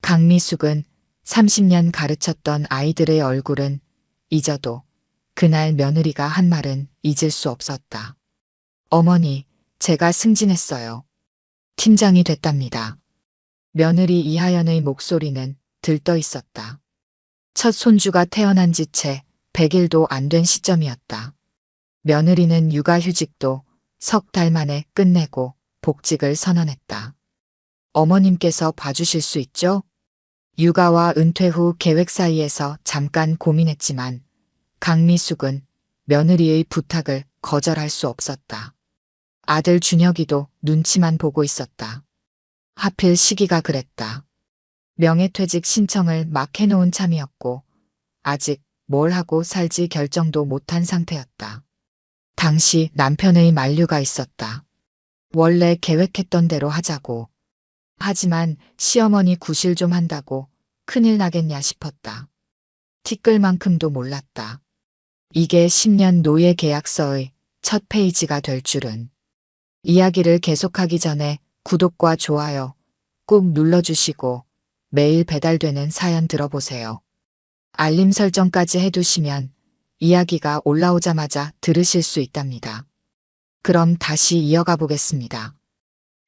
강미숙은 30년 가르쳤던 아이들의 얼굴은 잊어도 그날 며느리가 한 말은 잊을 수 없었다. 어머니, 제가 승진했어요. 팀장이 됐답니다. 며느리 이하연의 목소리는 들떠 있었다. 첫 손주가 태어난 지 채 100일도 안 된 시점이었다. 며느리는 육아휴직도 석 달 만에 끝내고 복직을 선언했다. 어머님께서 봐주실 수 있죠? 육아와 은퇴 후 계획 사이에서 잠깐 고민했지만 강미숙은 며느리의 부탁을 거절할 수 없었다. 아들 준혁이도 눈치만 보고 있었다. 하필 시기가 그랬다. 명예퇴직 신청을 막 해놓은 참이었고 아직 뭘 하고 살지 결정도 못한 상태였다. 당시 남편의 만류가 있었다. 원래 계획했던 대로 하자고. 하지만 시어머니 구실 좀 한다고 큰일 나겠냐 싶었다. 티끌만큼도 몰랐다. 이게 10년 노예 계약서의 첫 페이지가 될 줄은. 이야기를 계속하기 전에 구독과 좋아요 꾹 눌러주시고 매일 배달되는 사연 들어보세요. 알림 설정까지 해두시면 이야기가 올라오자마자 들으실 수 있답니다. 그럼 다시 이어가 보겠습니다.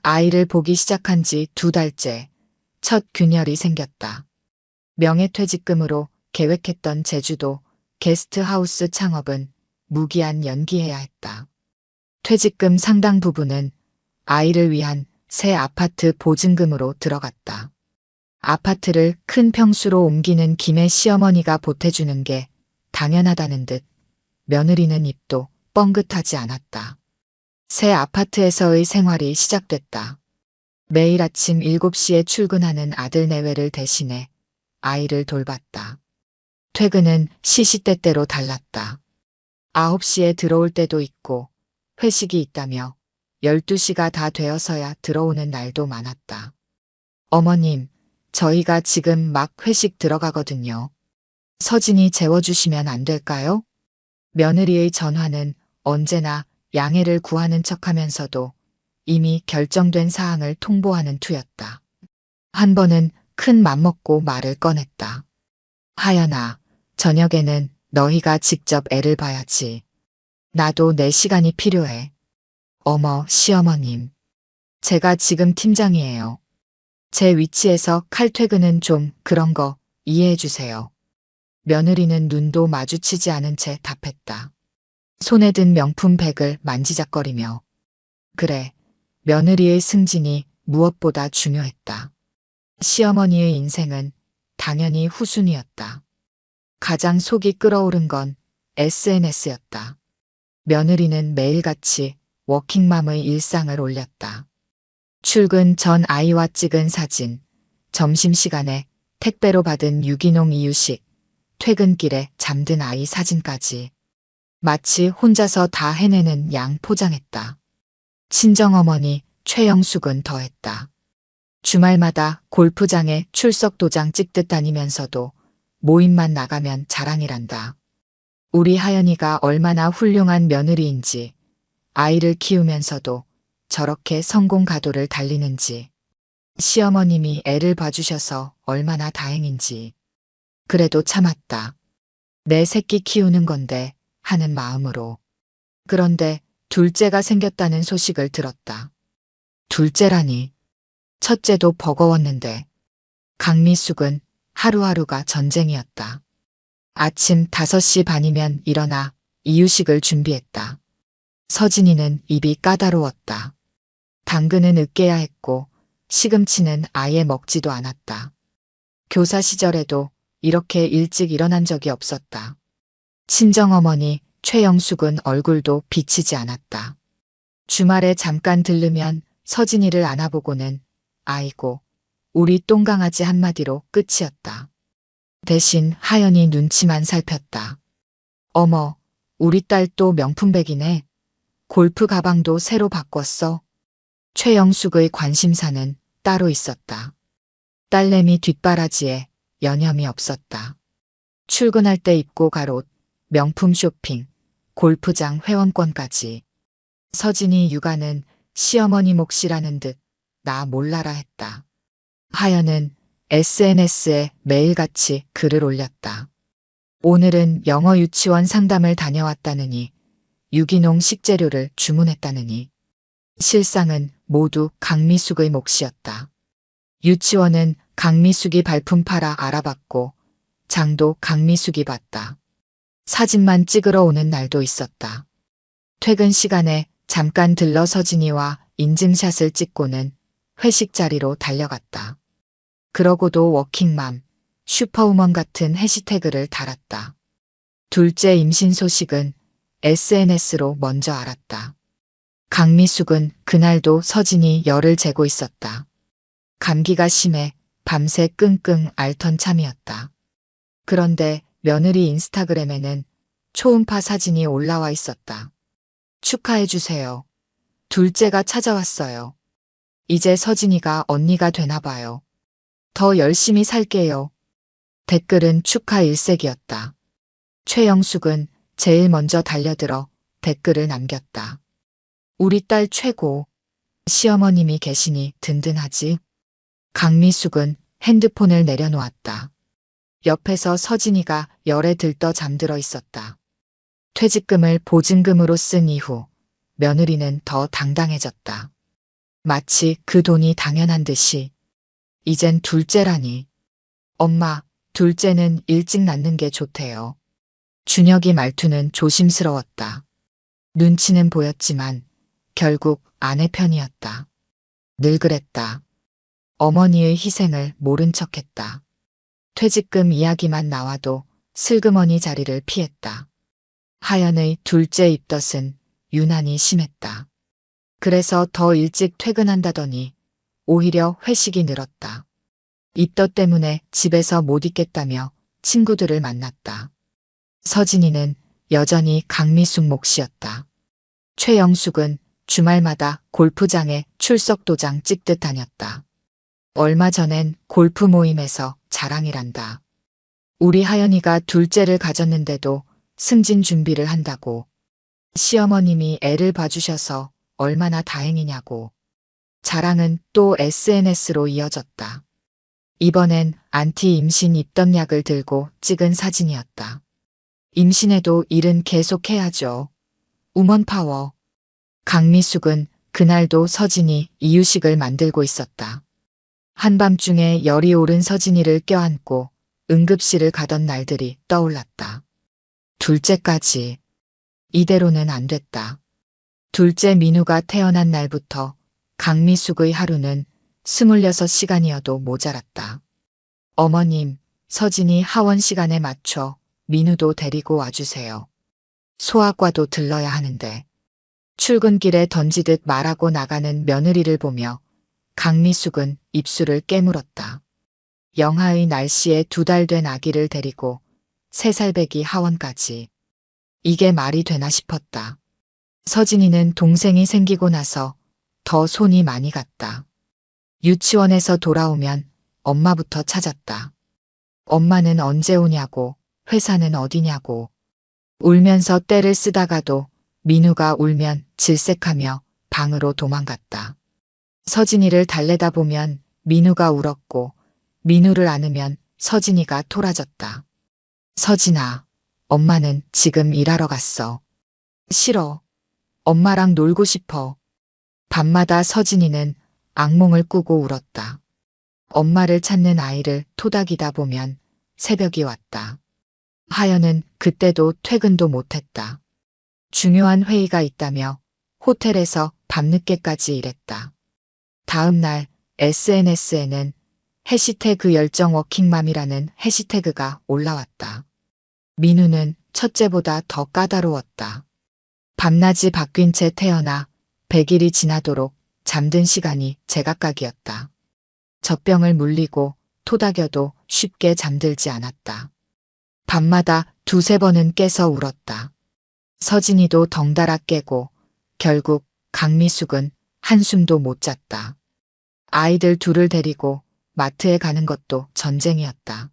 아이를 보기 시작한 지 2달째 첫 균열이 생겼다. 명예퇴직금으로 계획했던 제주도 게스트하우스 창업은 무기한 연기해야 했다. 퇴직금 상당 부분은 아이를 위한 새 아파트 보증금으로 들어갔다. 아파트를 큰 평수로 옮기는 김에 시어머니가 보태주는 게 당연하다는 듯 며느리는 입도 뻥긋하지 않았다. 새 아파트에서의 생활이 시작됐다. 매일 아침 7시에 출근하는 아들 내외를 대신해 아이를 돌봤다. 퇴근은 시시때때로 달랐다. 9시에 들어올 때도 있고 회식이 있다며 12시가 다 되어서야 들어오는 날도 많았다. 어머님, 저희가 지금 막 회식 들어가거든요. 서진이 재워주시면 안 될까요? 며느리의 전화는 언제나 양해를 구하는 척하면서도 이미 결정된 사항을 통보하는 투였다. 한 번은 큰 맘먹고 말을 꺼냈다. 하연아, 저녁에는 너희가 직접 애를 봐야지. 나도 내 시간이 필요해. 어머, 시어머님. 제가 지금 팀장이에요. 제 위치에서 칼퇴근은 좀 그런 거 이해해 주세요. 며느리는 눈도 마주치지 않은 채 답했다. 손에 든 명품 백을 만지작거리며. 그래, 며느리의 승진이 무엇보다 중요했다. 시어머니의 인생은 당연히 후순위였다. 가장 속이 끓어오른 건 SNS였다. 며느리는 매일같이 워킹맘의 일상을 올렸다. 출근 전 아이와 찍은 사진, 점심시간에 택배로 받은 유기농 이유식, 퇴근길에 잠든 아이 사진까지. 마치 혼자서 다 해내는 양 포장했다. 친정어머니 최영숙은 더했다. 주말마다 골프장에 출석 도장 찍듯 다니면서도 모임만 나가면 자랑이란다. 우리 하연이가 얼마나 훌륭한 며느리인지, 아이를 키우면서도 저렇게 성공 가도를 달리는지, 시어머님이 애를 봐주셔서 얼마나 다행인지. 그래도 참았다. 내 새끼 키우는 건데 하는 마음으로. 그런데 둘째가 생겼다는 소식을 들었다. 둘째라니. 첫째도 버거웠는데. 강미숙은 하루하루가 전쟁이었다. 아침 5시 반이면 일어나 이유식을 준비했다. 서진이는 입이 까다로웠다. 당근은 으깨야 했고 시금치는 아예 먹지도 않았다. 교사 시절에도 이렇게 일찍 일어난 적이 없었다. 친정어머니 최영숙은 얼굴도 비치지 않았다. 주말에 잠깐 들르면 서진이를 안아보고는 아이고, 우리 똥강아지 한마디로 끝이었다. 대신 하연이 눈치만 살폈다. 어머, 우리 딸 또 명품백이네. 골프 가방도 새로 바꿨어. 최영숙의 관심사는 따로 있었다. 딸내미 뒷바라지에 여념이 없었다. 출근할 때 입고 갈 옷, 명품 쇼핑, 골프장 회원권까지. 서진이 육아는 시어머니 몫이라는 듯 나 몰라라 했다. 하연은 SNS에 매일같이 글을 올렸다. 오늘은 영어 유치원 상담을 다녀왔다느니, 유기농 식재료를 주문했다느니. 실상은 모두 강미숙의 몫이었다. 유치원은 강미숙이 발품 팔아 알아봤고, 장도 강미숙이 봤다. 사진만 찍으러 오는 날도 있었다. 퇴근 시간에 잠깐 들러 서진이와 인증샷을 찍고는 회식 자리로 달려갔다. 그러고도 워킹맘, 슈퍼우먼 같은 해시태그를 달았다. 둘째 임신 소식은 SNS로 먼저 알았다. 강미숙은 그날도 서진이 열을 재고 있었다. 감기가 심해 밤새 끙끙 앓던 참이었다. 그런데 며느리 인스타그램에는 초음파 사진이 올라와 있었다. 축하해주세요. 둘째가 찾아왔어요. 이제 서진이가 언니가 되나 봐요. 더 열심히 살게요. 댓글은 축하 일색이었다. 최영숙은 제일 먼저 달려들어 댓글을 남겼다. 우리 딸 최고. 시어머님이 계시니 든든하지. 강미숙은 핸드폰을 내려놓았다. 옆에서 서진이가 열에 들떠 잠들어 있었다. 퇴직금을 보증금으로 쓴 이후 며느리는 더 당당해졌다. 마치 그 돈이 당연한 듯이. 이젠 둘째라니. 엄마, 둘째는 일찍 낳는 게 좋대요. 준혁이 말투는 조심스러웠다. 눈치는 보였지만 결국 아내 편이었다. 늘 그랬다. 어머니의 희생을 모른 척했다. 퇴직금 이야기만 나와도 슬그머니 자리를 피했다. 하연의 둘째 입덧은 유난히 심했다. 그래서 더 일찍 퇴근한다더니 오히려 회식이 늘었다. 입덧 때문에 집에서 못 있겠다며 친구들을 만났다. 서진이는 여전히 강미숙 몫이었다. 최영숙은 주말마다 골프장에 출석 도장 찍듯 다녔다. 얼마 전엔 골프 모임에서 자랑이란다. 우리 하연이가 둘째를 가졌는데도 승진 준비를 한다고. 시어머님이 애를 봐주셔서 얼마나 다행이냐고. 자랑은 또 SNS로 이어졌다. 이번엔 안티 임신 입덧약을 들고 찍은 사진이었다. 임신해도 일은 계속해야죠. 우먼 파워. 강미숙은 그날도 서진이 이유식을 만들고 있었다. 한밤중에 열이 오른 서진이를 껴안고 응급실을 가던 날들이 떠올랐다. 둘째까지. 이대로는 안 됐다. 둘째 민우가 태어난 날부터 강미숙의 하루는 26시간이어도 모자랐다. 어머님, 서진이 하원 시간에 맞춰 민우도 데리고 와주세요. 소아과도 들러야 하는데. 출근길에 던지듯 말하고 나가는 며느리를 보며 강미숙은 입술을 깨물었다. 영하의 날씨에 2달 된 아기를 데리고 3살배기 하원까지. 이게 말이 되나 싶었다. 서진이는 동생이 생기고 나서 더 손이 많이 갔다. 유치원에서 돌아오면 엄마부터 찾았다. 엄마는 언제 오냐고, 회사는 어디냐고. 울면서 떼를 쓰다가도 민우가 울면 질색하며 방으로 도망갔다. 서진이를 달래다 보면 민우가 울었고 민우를 안으면 서진이가 토라졌다. 서진아, 엄마는 지금 일하러 갔어. 싫어. 엄마랑 놀고 싶어. 밤마다 서진이는 악몽을 꾸고 울었다. 엄마를 찾는 아이를 토닥이다 보면 새벽이 왔다. 하연은 그때도 퇴근도 못했다. 중요한 회의가 있다며 호텔에서 밤늦게까지 일했다. 다음 날 SNS에는 해시태그 열정 워킹맘이라는 해시태그가 올라왔다. 민우는 첫째보다 더 까다로웠다. 밤낮이 바뀐 채 태어나 100일이 지나도록 잠든 시간이 제각각이었다. 젖병을 물리고 토닥여도 쉽게 잠들지 않았다. 밤마다 2~3번은 깨서 울었다. 서진이도 덩달아 깨고 결국 강미숙은 한숨도 못 잤다. 아이들 둘을 데리고 마트에 가는 것도 전쟁이었다.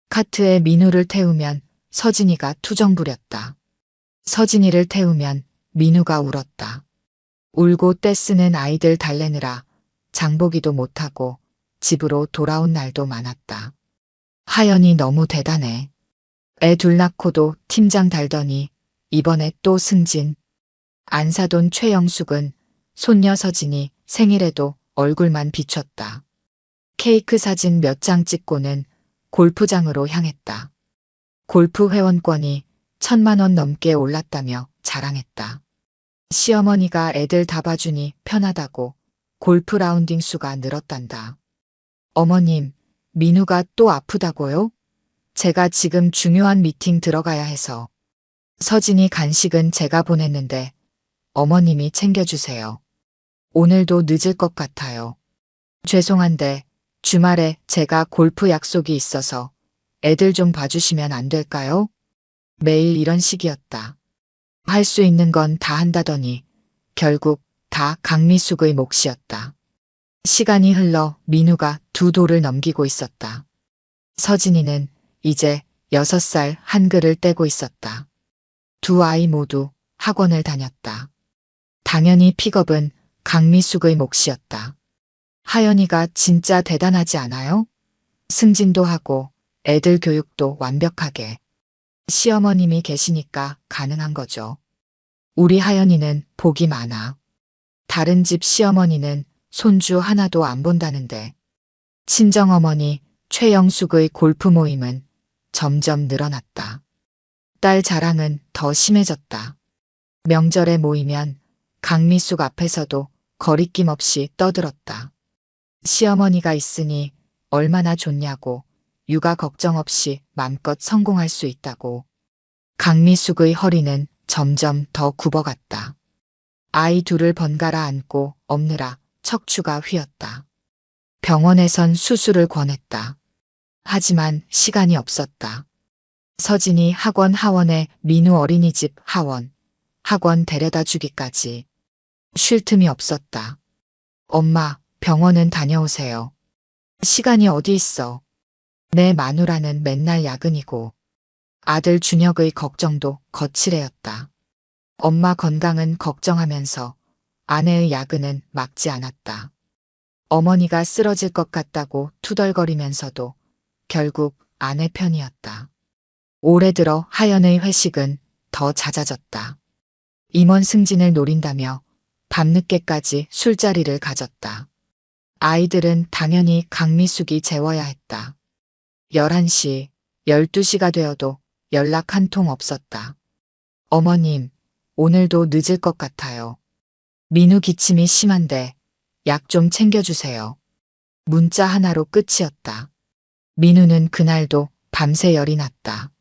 카트에 민우를 태우면 서진이가 투정 부렸다. 서진이를 태우면 민우가 울었다. 울고 떼쓰는 아이들 달래느라 장보기도 못하고 집으로 돌아온 날도 많았다. 하연이 너무 대단해. 애 둘 낳고도 팀장 달더니 이번에 또 승진. 안사돈 최영숙은 손녀 서진이 생일에도 얼굴만 비췄다. 케이크 사진 몇 장 찍고는 골프장으로 향했다. 골프 회원권이 1,000만 원 넘게 올랐다며 자랑했다. 시어머니가 애들 다 봐주니 편하다고 골프 라운딩 수가 늘었단다. 어머님, 민우가 또 아프다고요? 제가 지금 중요한 미팅 들어가야 해서. 서진이 간식은 제가 보냈는데 어머님이 챙겨주세요. 오늘도 늦을 것 같아요. 죄송한데 주말에 제가 골프 약속이 있어서 애들 좀 봐주시면 안 될까요? 매일 이런 식이었다. 할 수 있는 건 다 한다더니 결국 다 강미숙의 몫이었다. 시간이 흘러 민우가 2돌을 넘기고 있었다. 서진이는 이제 6살 한글을 떼고 있었다. 두 아이 모두 학원을 다녔다. 당연히 픽업은 강미숙의 몫이었다. 하연이가 진짜 대단하지 않아요? 승진도 하고 애들 교육도 완벽하게. 시어머님이 계시니까 가능한 거죠. 우리 하연이는 복이 많아. 다른 집 시어머니는 손주 하나도 안 본다는데 친정어머니 최영숙의 골프 모임은 점점 늘어났다. 딸 자랑은 더 심해졌다. 명절에 모이면 강미숙 앞에서도 거리낌 없이 떠들었다. 시어머니가 있으니 얼마나 좋냐고, 육아 걱정 없이 맘껏 성공할 수 있다고. 강미숙의 허리는 점점 더 굽어갔다. 아이 둘을 번갈아 안고 업느라 척추가 휘었다. 병원에선 수술을 권했다. 하지만 시간이 없었다. 서진이 학원 하원에 민우 어린이집 하원, 학원 데려다 주기까지 쉴 틈이 없었다. 엄마, 병원은 다녀오세요. 시간이 어디 있어. 내 마누라는 맨날 야근이고 아들 준혁의 걱정도 거칠애였다. 엄마 건강은 걱정하면서 아내의 야근은 막지 않았다. 어머니가 쓰러질 것 같다고 투덜거리면서도 결국 아내 편이었다. 올해 들어 하연의 회식은 더 잦아졌다. 임원 승진을 노린다며 밤늦게까지 술자리를 가졌다. 아이들은 당연히 강미숙이 재워야 했다. 11시, 12시가 되어도 연락 한 통 없었다. 어머님, 오늘도 늦을 것 같아요. 민우 기침이 심한데 약 좀 챙겨주세요. 문자 하나로 끝이었다. 민우는 그날도 밤새 열이 났다.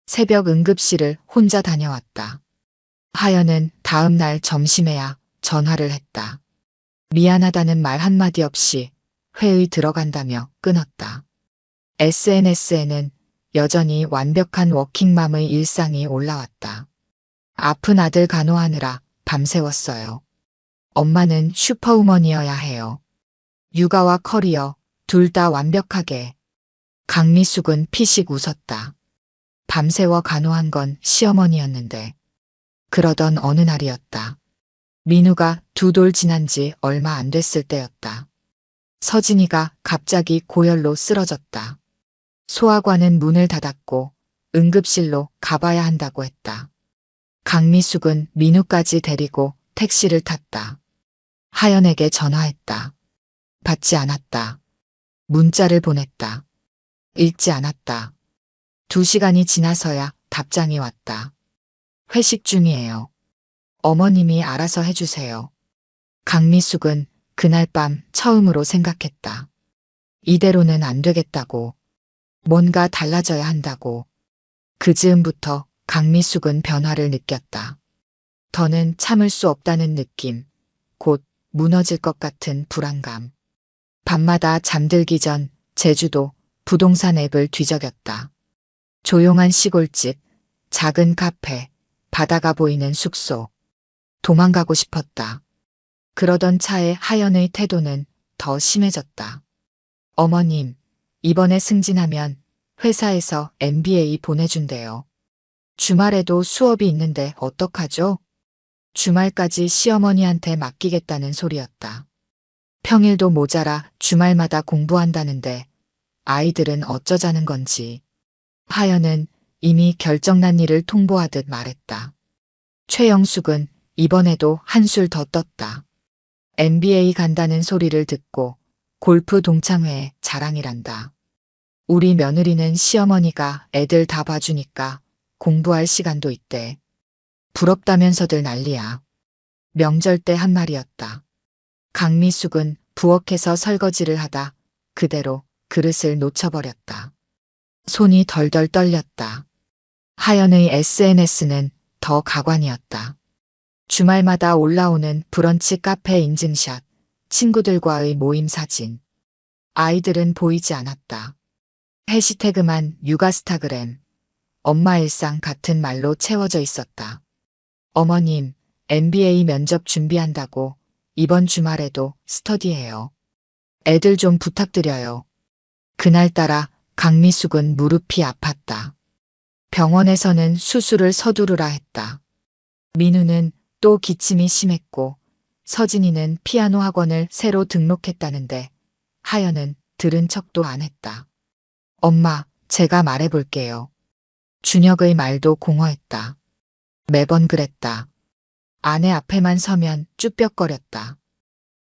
새벽 응급실을 혼자 다녀왔다. 하연은 다음 날 점심에야 전화를 했다. 미안하다는 말 한마디 없이 회의 들어간다며 끊었다. SNS에는 여전히 완벽한 워킹맘의 일상이 올라왔다. 아픈 아들 간호하느라 밤새웠어요. 엄마는 슈퍼우먼이어야 해요. 육아와 커리어 둘 다 완벽하게. 강미숙은 피식 웃었다. 밤새워 간호한 건 시어머니였는데. 그러던 어느 날이었다. 민우가 2돌 지난 지 얼마 안 됐을 때였다. 서진이가 갑자기 고열로 쓰러졌다. 소아과는 문을 닫았고 응급실로 가봐야 한다고 했다. 강미숙은 민우까지 데리고 택시를 탔다. 하연에게 전화했다. 받지 않았다. 문자를 보냈다. 읽지 않았다. 2시간이 지나서야 답장이 왔다. 회식 중이에요. 어머님이 알아서 해주세요. 강미숙은 그날 밤 처음으로 생각했다. 이대로는 안 되겠다고. 뭔가 달라져야 한다고. 그 즈음부터 강미숙은 변화를 느꼈다. 더는 참을 수 없다는 느낌. 곧 무너질 것 같은 불안감. 밤마다 잠들기 전 제주도 부동산 앱을 뒤적였다. 조용한 시골집, 작은 카페, 바다가 보이는 숙소. 도망가고 싶었다. 그러던 차에 하연의 태도는 더 심해졌다. 어머님, 이번에 승진하면 회사에서 MBA 보내준대요. 주말에도 수업이 있는데 어떡하죠? 주말까지 시어머니한테 맡기겠다는 소리였다. 평일도 모자라 주말마다 공부한다는데 아이들은 어쩌자는 건지. 하연은 이미 결정난 일을 통보하듯 말했다. 최영숙은 이번에도 한술 더 떴다. NBA 간다는 소리를 듣고 골프 동창회에 자랑이란다. 우리 며느리는 시어머니가 애들 다 봐주니까 공부할 시간도 있대. 부럽다면서들 난리야. 명절 때 한 말이었다. 강미숙은 부엌에서 설거지를 하다 그대로 그릇을 놓쳐버렸다. 손이 덜덜 떨렸다. 하연의 SNS는 더 가관이었다. 주말마다 올라오는 브런치 카페 인증샷, 친구들과의 모임 사진. 아이들은 보이지 않았다. 해시태그만 육아스타그램, 엄마 일상 같은 말로 채워져 있었다. 어머님, MBA 면접 준비한다고 이번 주말에도 스터디해요. 애들 좀 부탁드려요. 그날따라 강미숙은 무릎이 아팠다. 병원에서는 수술을 서두르라 했다. 민우는 또 기침이 심했고 서진이는 피아노 학원을 새로 등록했다는데 하연은 들은 척도 안 했다. 엄마, 제가 말해볼게요. 준혁의 말도 공허했다. 매번 그랬다. 아내 앞에만 서면 쭈뼛거렸다.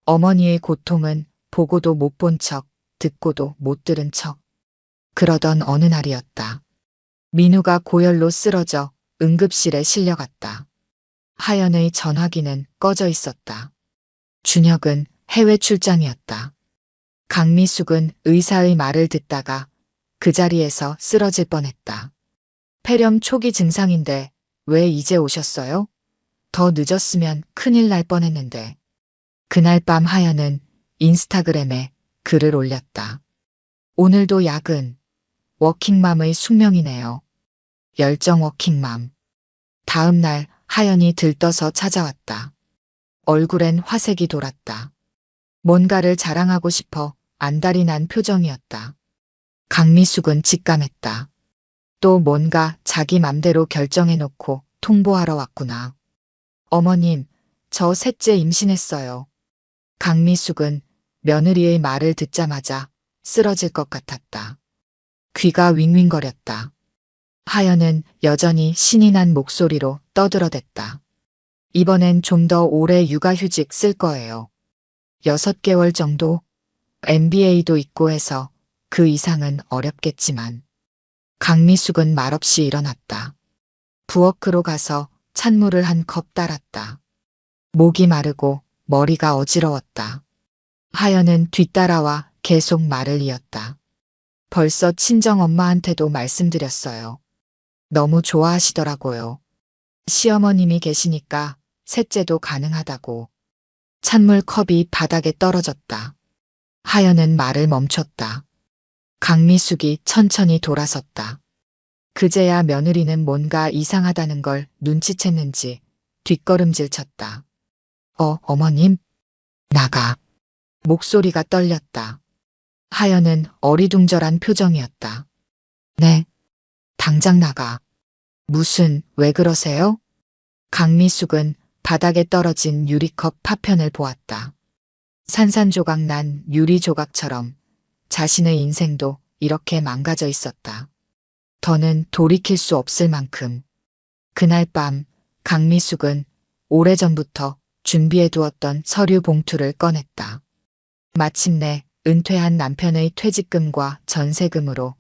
어머니의 고통은 보고도 못 본 척, 듣고도 못 들은 척. 그러던 어느 날이었다. 민우가 고열로 쓰러져 응급실에 실려갔다. 하연의 전화기는 꺼져 있었다. 준혁은 해외 출장이었다. 강미숙은 의사의 말을 듣다가 그 자리에서 쓰러질 뻔했다. 폐렴 초기 증상인데 왜 이제 오셨어요? 더 늦었으면 큰일 날 뻔했는데. 그날 밤 하연은 인스타그램에 글을 올렸다. 오늘도 야근. 워킹맘의 숙명이네요. 열정 워킹맘. 다음 날 하연이 들떠서 찾아왔다. 얼굴엔 화색이 돌았다. 뭔가를 자랑하고 싶어 안달이 난 표정이었다. 강미숙은 직감했다. 또 뭔가 자기 맘대로 결정해놓고 통보하러 왔구나. 어머님, 저 셋째 임신했어요. 강미숙은 며느리의 말을 듣자마자 쓰러질 것 같았다. 귀가 윙윙거렸다. 하연은 여전히 신이 난 목소리로 떠들어댔다. 이번엔 좀 더 오래 육아휴직 쓸 거예요. 6개월 정도? MBA도 있고 해서 그 이상은 어렵겠지만. 강미숙은 말없이 일어났다. 부엌으로 가서 찬물을 한 컵 따랐다. 목이 마르고 머리가 어지러웠다. 하연은 뒤따라와 계속 말을 이었다. 벌써 친정엄마한테도 말씀드렸어요. 너무 좋아하시더라고요. 시어머님이 계시니까 셋째도 가능하다고. 찬물 컵이 바닥에 떨어졌다. 하연은 말을 멈췄다. 강미숙이 천천히 돌아섰다. 그제야 며느리는 뭔가 이상하다는 걸 눈치챘는지 뒷걸음질 쳤다. 어머님? 나가. 목소리가 떨렸다. 하연은 어리둥절한 표정이었다. 네. 당장 나가. 왜 그러세요? 강미숙은 바닥에 떨어진 유리컵 파편을 보았다. 산산조각 난 유리 조각처럼 자신의 인생도 이렇게 망가져 있었다. 더는 돌이킬 수 없을 만큼. 그날 밤 강미숙은 오래전부터 준비해두었던 서류 봉투를 꺼냈다. 마침내 은퇴한 남편의 퇴직금과 전세금으로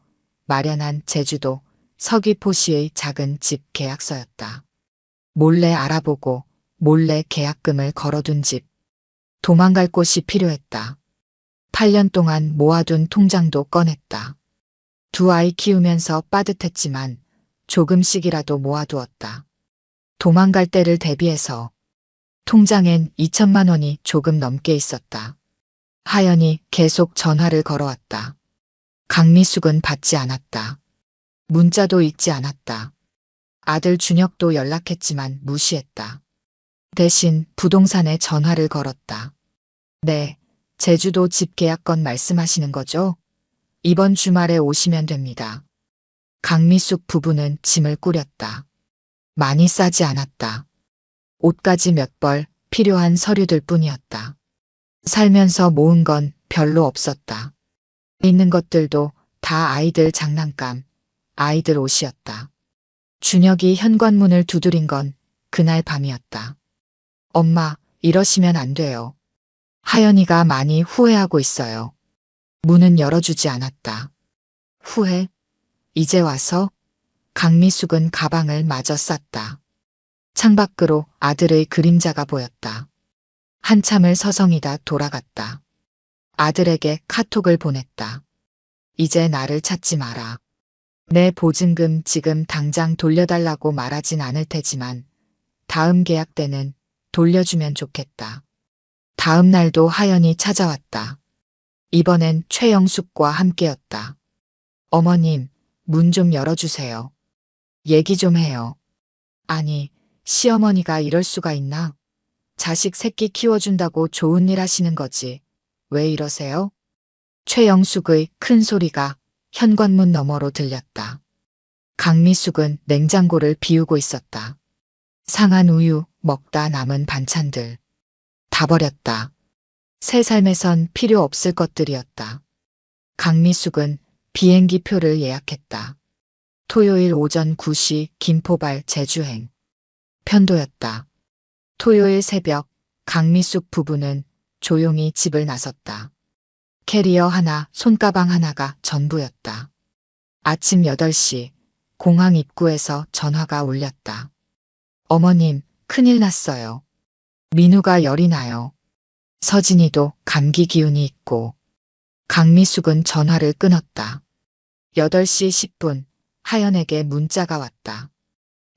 마련한 제주도 서귀포시의 작은 집 계약서였다. 몰래 알아보고 몰래 계약금을 걸어둔 집. 도망갈 곳이 필요했다. 8년 동안 모아둔 통장도 꺼냈다. 2아이 키우면서 빠듯했지만 조금씩이라도 모아두었다. 도망갈 때를 대비해서. 통장엔 2천만 원이 조금 넘게 있었다. 하연이 계속 전화를 걸어왔다. 강미숙은 받지 않았다. 문자도 읽지 않았다. 아들 준혁도 연락했지만 무시했다. 대신 부동산에 전화를 걸었다. 네, 제주도 집 계약건 말씀하시는 거죠? 이번 주말에 오시면 됩니다. 강미숙 부부는 짐을 꾸렸다. 많이 싸지 않았다. 옷가지 몇 벌, 필요한 서류들 뿐이었다. 살면서 모은 건 별로 없었다. 있는 것들도 다 아이들 장난감, 아이들 옷이었다. 준혁이 현관문을 두드린 건 그날 밤이었다. 엄마, 이러시면 안 돼요. 하연이가 많이 후회하고 있어요. 문은 열어주지 않았다. 후회? 이제 와서? 강미숙은 가방을 마저 쌌다. 창밖으로 아들의 그림자가 보였다. 한참을 서성이다 돌아갔다. 아들에게 카톡을 보냈다. 이제 나를 찾지 마라. 내 보증금 지금 당장 돌려달라고 말하진 않을 테지만 다음 계약 때는 돌려주면 좋겠다. 다음 날도 하연이 찾아왔다. 이번엔 최영숙과 함께였다. 어머님, 문 좀 열어주세요. 얘기 좀 해요. 아니, 시어머니가 이럴 수가 있나? 자식 새끼 키워준다고 좋은 일 하시는 거지. 왜 이러세요? 최영숙의 큰 소리가 현관문 너머로 들렸다. 강미숙은 냉장고를 비우고 있었다. 상한 우유, 먹다 남은 반찬들. 다 버렸다. 새 삶에선 필요 없을 것들이었다. 강미숙은 비행기 표를 예약했다. 토요일 오전 9시 김포발 제주행. 편도였다. 토요일 새벽 강미숙 부부는 조용히 집을 나섰다. 캐리어 하나, 손가방 하나가 전부였다. 아침 8시 공항 입구에서 전화가 울렸다. 어머님, 큰일 났어요. 민우가 열이 나요. 서진이도 감기 기운이 있고. 강미숙은 전화를 끊었다. 8시 10분 하연에게 문자가 왔다.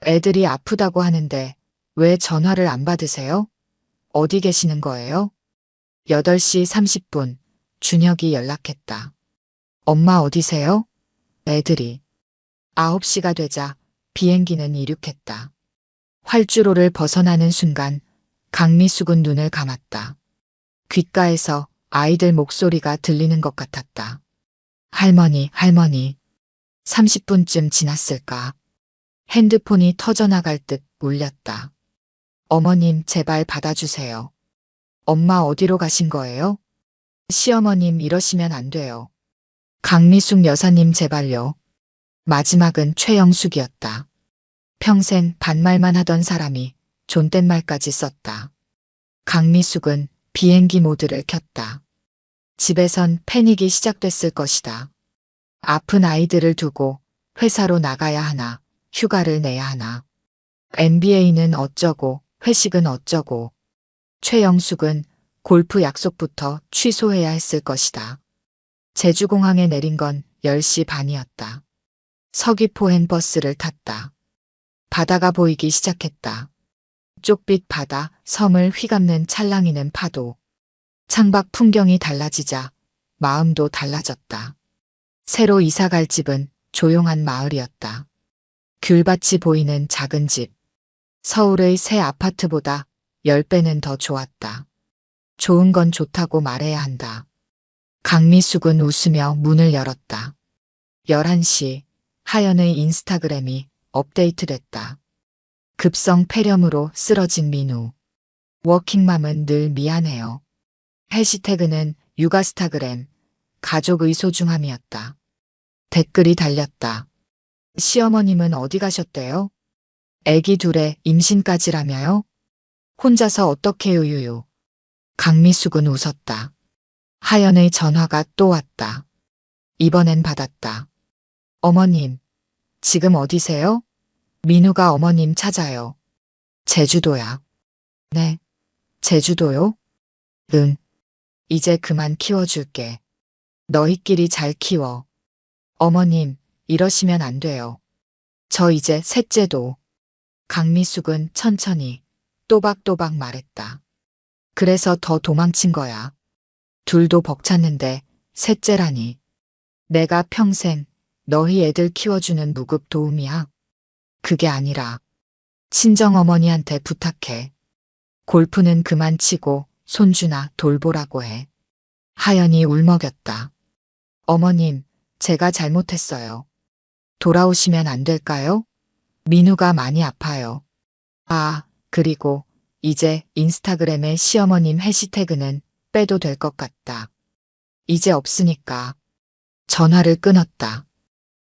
애들이 아프다고 하는데 왜 전화를 안 받으세요? 어디 계시는 거예요? 8시 30분 준혁이 연락했다. 엄마 어디세요? 애들이. 9시가 되자 비행기는 이륙했다. 활주로를 벗어나는 순간 강미숙은 눈을 감았다. 귓가에서 아이들 목소리가 들리는 것 같았다. 할머니, 할머니. 30분쯤 지났을까? 핸드폰이 터져나갈 듯 울렸다. 어머님 제발 받아주세요. 엄마 어디로 가신 거예요? 시어머님 이러시면 안 돼요. 강미숙 여사님 제발요. 마지막은 최영숙이었다. 평생 반말만 하던 사람이 존댓말까지 썼다. 강미숙은 비행기 모드를 켰다. 집에선 패닉이 시작됐을 것이다. 아픈 아이들을 두고 회사로 나가야 하나, 휴가를 내야 하나. MBA는 어쩌고, 회식은 어쩌고. 최영숙은 골프 약속부터 취소해야 했을 것이다. 제주공항에 내린 건 10시 반이었다. 서귀포행 버스를 탔다. 바다가 보이기 시작했다. 쪽빛 바다, 섬을 휘감는 찰랑이는 파도. 창밖 풍경이 달라지자 마음도 달라졌다. 새로 이사갈 집은 조용한 마을이었다. 귤밭이 보이는 작은 집. 서울의 새 아파트보다 10배는 더 좋았다. 좋은 건 좋다고 말해야 한다. 강미숙은 웃으며 문을 열었다. 11시 하연의 인스타그램이 업데이트됐다. 급성 폐렴으로 쓰러진 민우. 워킹맘은 늘 미안해요. 해시태그는 육아스타그램, 가족의 소중함이었다. 댓글이 달렸다. 시어머님은 어디 가셨대요? 애기 둘에 임신까지라며요? 혼자서 어떻게요 유유. 강미숙은 웃었다. 하연의 전화가 또 왔다. 이번엔 받았다. 어머님, 지금 어디세요? 민우가 어머님 찾아요. 제주도야. 네, 제주도요? 응. 이제 그만 키워줄게. 너희끼리 잘 키워. 어머님, 이러시면 안 돼요. 저 이제 셋째도. 강미숙은 천천히 또박또박 말했다. 그래서 더 도망친 거야. 둘도 벅찼는데 셋째라니. 내가 평생 너희 애들 키워주는 무급 도움이야. 그게 아니라 친정어머니한테 부탁해. 골프는 그만 치고 손주나 돌보라고 해. 하연이 울먹였다. 어머님, 제가 잘못했어요. 돌아오시면 안 될까요? 민우가 많이 아파요. 아, 그리고 이제 인스타그램의 시어머님 해시태그는 빼도 될 것 같다. 이제 없으니까. 전화를 끊었다.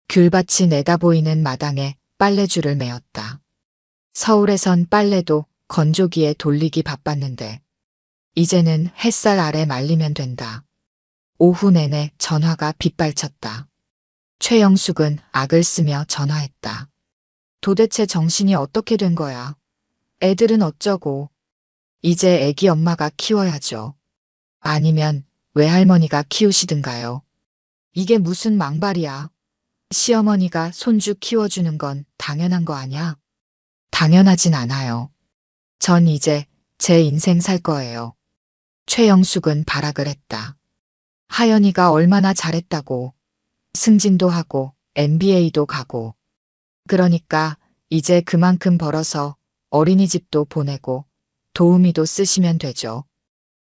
귤밭이 내다보이는 마당에 빨래줄을 메었다. 서울에선 빨래도 건조기에 돌리기 바빴는데 이제는 햇살 아래 말리면 된다. 오후 내내 전화가 빗발쳤다. 최영숙은 악을 쓰며 전화했다. 도대체 정신이 어떻게 된 거야? 애들은 어쩌고? 이제 애기 엄마가 키워야죠. 아니면 외할머니가 키우시든가요. 이게 무슨 망발이야. 시어머니가 손주 키워주는 건 당연한 거 아냐? 당연하진 않아요. 전 이제 제 인생 살 거예요. 최영숙은 발악을 했다. 하연이가 얼마나 잘했다고. 승진도 하고 MBA도 가고. 그러니까 이제 그만큼 벌어서 어린이집도 보내고 도우미도 쓰시면 되죠.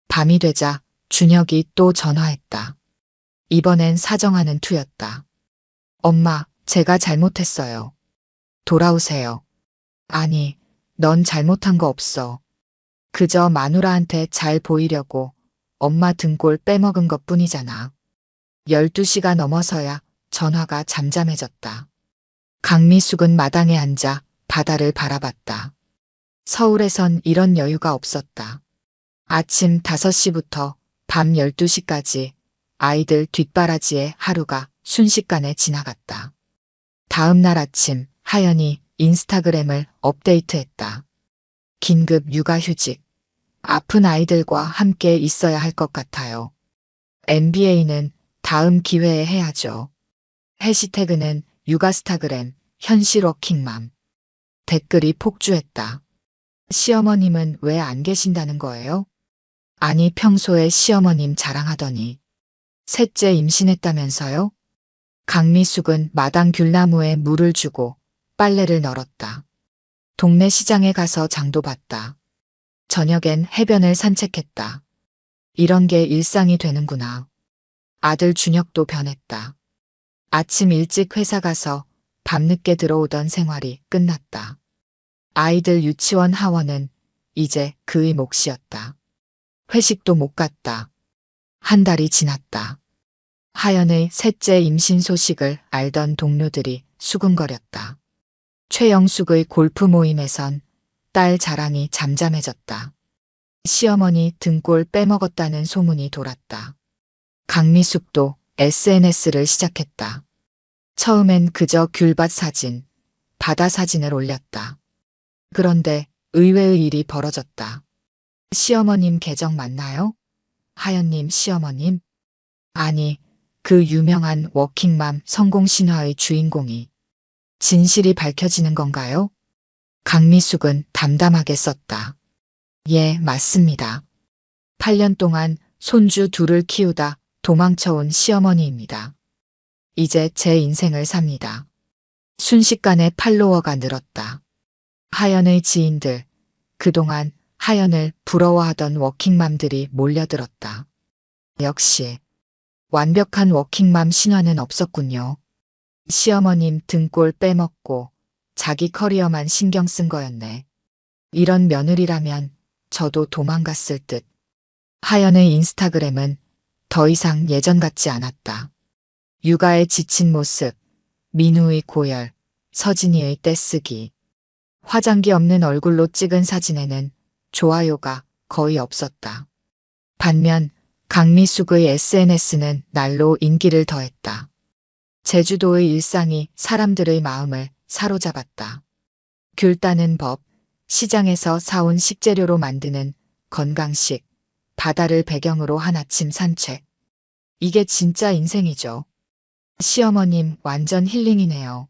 밤이 되자 준혁이 또 전화했다. 이번엔 사정하는 투였다. 엄마, 제가 잘못했어요. 돌아오세요. 아니, 넌 잘못한 거 없어. 그저 마누라한테 잘 보이려고 엄마 등골 빼먹은 것 뿐이잖아. 12시가 넘어서야 전화가 잠잠해졌다. 강미숙은 마당에 앉아 바다를 바라봤다. 서울에선 이런 여유가 없었다. 아침 5시부터 밤 12시까지 아이들 뒷바라지에 하루가 순식간에 지나갔다. 다음 날 아침 하연이 인스타그램을 업데이트했다. 긴급 육아휴직. 아픈 아이들과 함께 있어야 할 것 같아요. MBA는 다음 기회에 해야죠. 해시태그는 육아스타그램, 현실 워킹맘. 댓글이 폭주했다. 시어머님은 왜 안 계신다는 거예요? 아니 평소에 시어머님 자랑하더니. 셋째 임신했다면서요? 강미숙은 마당 귤나무에 물을 주고 빨래를 널었다. 동네 시장에 가서 장도 봤다. 저녁엔 해변을 산책했다. 이런 게 일상이 되는구나. 아들 준혁도 변했다. 아침 일찍 회사 가서 밤늦게 들어오던 생활이 끝났다. 아이들 유치원 하원은 이제 그의 몫이었다. 회식도 못 갔다. 한 달이 지났다. 하연의 셋째 임신 소식을 알던 동료들이 수군거렸다. 최영숙의 골프 모임에선 딸 자랑이 잠잠해졌다. 시어머니 등골 빼먹었다는 소문이 돌았다. 강미숙도 SNS를 시작했다. 처음엔 그저 귤밭 사진, 바다 사진을 올렸다. 그런데 의외의 일이 벌어졌다. 시어머님 계정 맞나요? 하연님 시어머님? 아니, 그 유명한 워킹맘 성공 신화의 주인공이. 진실이 밝혀지는 건가요? 강미숙은 담담하게 썼다. 예, 맞습니다. 8년 동안 손주 둘을 키우다 도망쳐온 시어머니입니다. 이제 제 인생을 삽니다. 순식간에 팔로워가 늘었다. 하연의 지인들, 그동안 하연을 부러워하던 워킹맘들이 몰려들었다. 역시 완벽한 워킹맘 신화는 없었군요. 시어머님 등골 빼먹고 자기 커리어만 신경 쓴 거였네. 이런 며느리라면 저도 도망갔을 듯. 하연의 인스타그램은 더 이상 예전 같지 않았다. 육아에 지친 모습, 민우의 고열, 서진이의 떼쓰기. 화장기 없는 얼굴로 찍은 사진에는 좋아요가 거의 없었다. 반면 강미숙의 SNS는 날로 인기를 더했다. 제주도의 일상이 사람들의 마음을 사로잡았다. 귤 따는 법, 시장에서 사온 식재료로 만드는 건강식, 바다를 배경으로 한 아침 산책. 이게 진짜 인생이죠. 시어머님 완전 힐링이네요.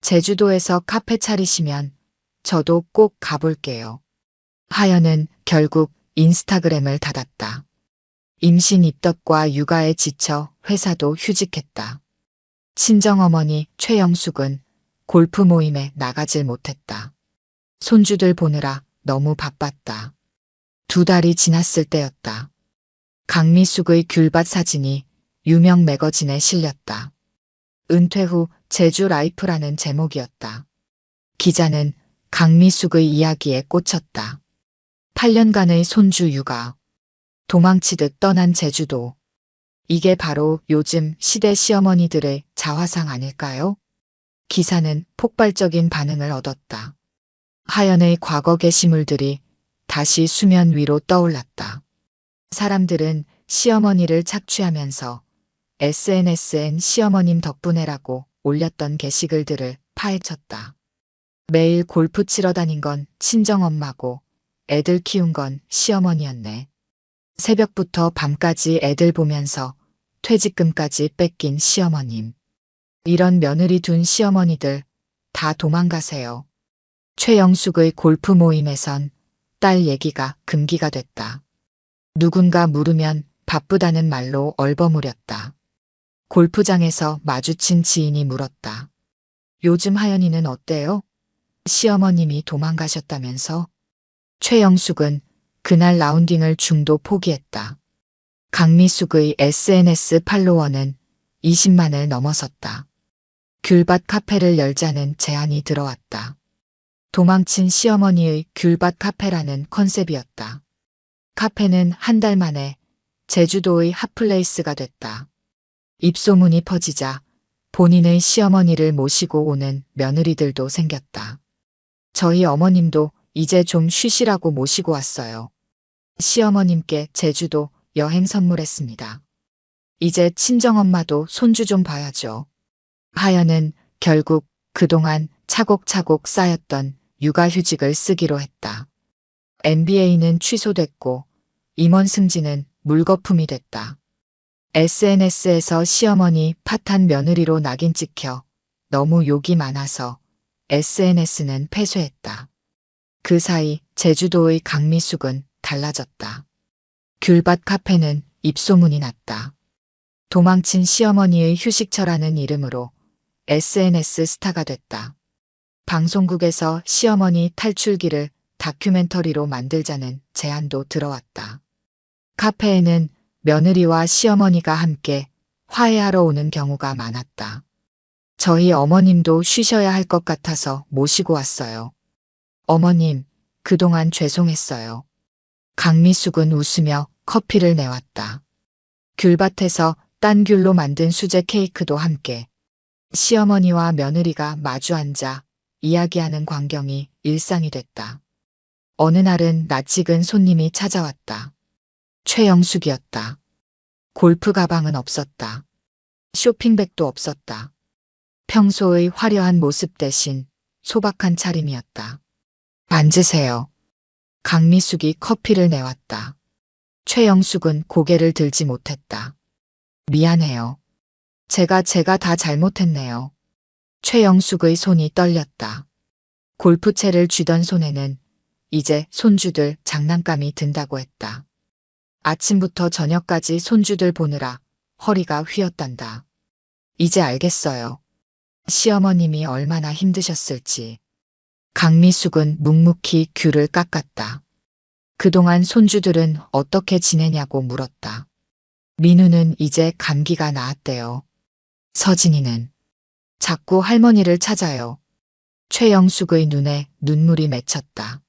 제주도에서 카페 차리시면 저도 꼭 가볼게요. 하연은 결국 인스타그램을 닫았다. 임신 입덧과 육아에 지쳐 회사도 휴직했다. 친정어머니 최영숙은 골프 모임에 나가질 못했다. 손주들 보느라 너무 바빴다. 2달이 지났을 때였다. 강미숙의 귤밭 사진이 유명 매거진에 실렸다. 은퇴 후 제주 라이프라는 제목이었다. 기자는 강미숙의 이야기에 꽂혔다. 8년간의 손주 육아. 도망치듯 떠난 제주도. 이게 바로 요즘 시대 시어머니들의 자화상 아닐까요? 기사는 폭발적인 반응을 얻었다. 하연의 과거 게시물들이 다시 수면 위로 떠올랐다. 사람들은 시어머니를 착취하면서 SNS엔 시어머님 덕분에라고 올렸던 게시글들을 파헤쳤다. 매일 골프 치러 다닌 건 친정엄마고 애들 키운 건 시어머니였네. 새벽부터 밤까지 애들 보면서 퇴직금까지 뺏긴 시어머님. 이런 며느리 둔 시어머니들 다 도망가세요. 최영숙의 골프 모임에선 딸 얘기가 금기가 됐다. 누군가 물으면 바쁘다는 말로 얼버무렸다. 골프장에서 마주친 지인이 물었다. 요즘 하연이는 어때요? 시어머님이 도망가셨다면서? 최영숙은 그날 라운딩을 중도 포기했다. 강미숙의 SNS 팔로워는 20만을 넘어섰다. 귤밭 카페를 열자는 제안이 들어왔다. 도망친 시어머니의 귤밭 카페라는 컨셉이었다. 카페는 한 달 만에 제주도의 핫플레이스가 됐다. 입소문이 퍼지자 본인의 시어머니를 모시고 오는 며느리들도 생겼다. 저희 어머님도 이제 좀 쉬시라고 모시고 왔어요. 시어머님께 제주도 여행 선물했습니다. 이제 친정엄마도 손주 좀 봐야죠. 하연은 결국 그동안 차곡차곡 쌓였던 육아휴직을 쓰기로 했다. MBA는 취소됐고 임원 승진은 물거품이 됐다. SNS에서 시어머니 팥한 며느리로 낙인 찍혀 너무 욕이 많아서 SNS는 폐쇄했다. 그 사이 제주도의 강미숙은 달라졌다. 귤밭 카페는 입소문이 났다. 도망친 시어머니의 휴식처라는 이름으로 SNS 스타가 됐다. 방송국에서 시어머니 탈출기를 다큐멘터리로 만들자는 제안도 들어왔다. 카페에는 며느리와 시어머니가 함께 화해하러 오는 경우가 많았다. 저희 어머님도 쉬셔야 할 것 같아서 모시고 왔어요. 어머님, 그동안 죄송했어요. 강미숙은 웃으며 커피를 내왔다. 귤밭에서 딴 귤로 만든 수제 케이크도 함께. 시어머니와 며느리가 마주 앉아 이야기하는 광경이 일상이 됐다. 어느 날은 낯익은 손님이 찾아왔다. 최영숙이었다. 골프 가방은 없었다. 쇼핑백도 없었다. 평소의 화려한 모습 대신 소박한 차림이었다. 앉으세요. 강미숙이 커피를 내왔다. 최영숙은 고개를 들지 못했다. 미안해요. 제가 다 잘못했네요. 최영숙의 손이 떨렸다. 골프채를 쥐던 손에는 이제 손주들 장난감이 든다고 했다. 아침부터 저녁까지 손주들 보느라 허리가 휘었단다. 이제 알겠어요. 시어머님이 얼마나 힘드셨을지. 강미숙은 묵묵히 귤을 깎았다. 그동안 손주들은 어떻게 지내냐고 물었다. 민우는 이제 감기가 나았대요. 서진이는 자꾸 할머니를 찾아요. 최영숙의 눈에 눈물이 맺혔다.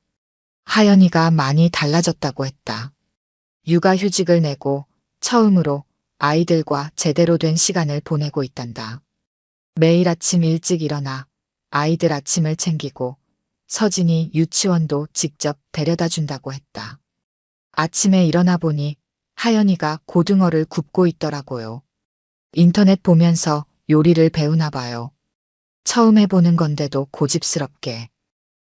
하연이가 많이 달라졌다고 했다. 육아휴직을 내고 처음으로 아이들과 제대로 된 시간을 보내고 있단다. 매일 아침 일찍 일어나 아이들 아침을 챙기고 서진이 유치원도 직접 데려다 준다고 했다. 아침에 일어나 보니 하연이가 고등어를 굽고 있더라고요. 인터넷 보면서 요리를 배우나 봐요. 처음 해보는 건데도 고집스럽게.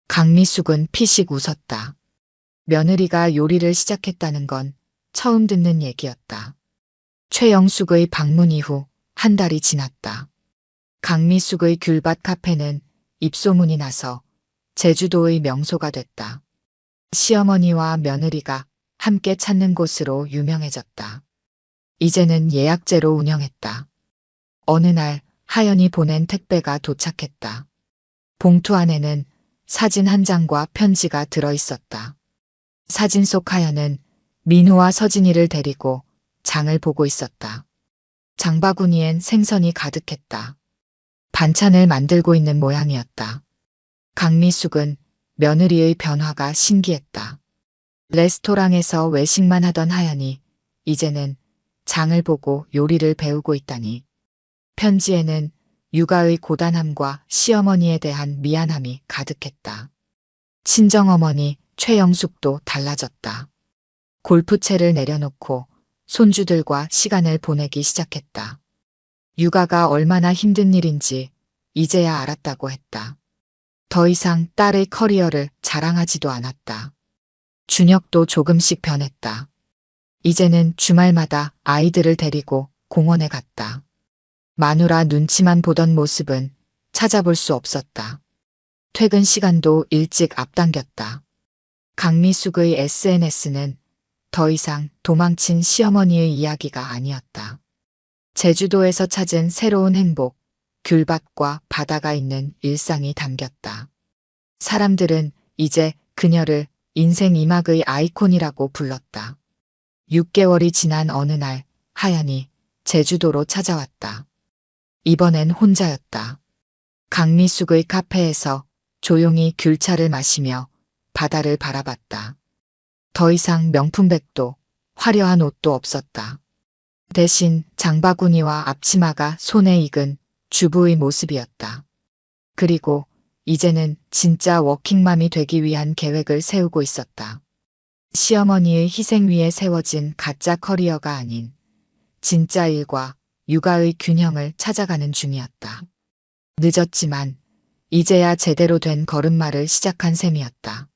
강미숙은 피식 웃었다. 며느리가 요리를 시작했다는 건 처음 듣는 얘기였다. 최영숙의 방문 이후 한 달이 지났다. 강미숙의 귤밭 카페는 입소문이 나서 제주도의 명소가 됐다. 시어머니와 며느리가 함께 찾는 곳으로 유명해졌다. 이제는 예약제로 운영했다. 어느 날 하연이 보낸 택배가 도착했다. 봉투 안에는 사진 한 장과 편지가 들어있었다. 사진 속 하연은 민우와 서진이를 데리고 장을 보고 있었다. 장바구니엔 생선이 가득했다. 반찬을 만들고 있는 모양이었다. 강미숙은 며느리의 변화가 신기했다. 레스토랑에서 외식만 하던 하연이 이제는 장을 보고 요리를 배우고 있다니. 편지에는 육아의 고단함과 시어머니에 대한 미안함이 가득했다. 친정어머니 최영숙도 달라졌다. 골프채를 내려놓고 손주들과 시간을 보내기 시작했다. 육아가 얼마나 힘든 일인지 이제야 알았다고 했다. 더 이상 딸의 커리어를 자랑하지도 않았다. 준혁도 조금씩 변했다. 이제는 주말마다 아이들을 데리고 공원에 갔다. 마누라 눈치만 보던 모습은 찾아볼 수 없었다. 퇴근 시간도 일찍 앞당겼다. 강미숙의 SNS는 더 이상 도망친 시어머니의 이야기가 아니었다. 제주도에서 찾은 새로운 행복, 귤밭과 바다가 있는 일상이 담겼다. 사람들은 이제 그녀를 인생 이막의 아이콘이라고 불렀다. 6개월이 지난 어느 날 하연이 제주도로 찾아왔다. 이번엔 혼자였다. 강미숙의 카페에서 조용히 귤차를 마시며 바다를 바라봤다. 더 이상 명품백도 화려한 옷도 없었다. 대신 장바구니와 앞치마가 손에 익은 주부의 모습이었다. 그리고 이제는 진짜 워킹맘이 되기 위한 계획을 세우고 있었다. 시어머니의 희생 위에 세워진 가짜 커리어가 아닌 진짜 일과 육아의 균형을 찾아가는 중이었다. 늦었지만 이제야 제대로 된 걸음마를 시작한 셈이었다.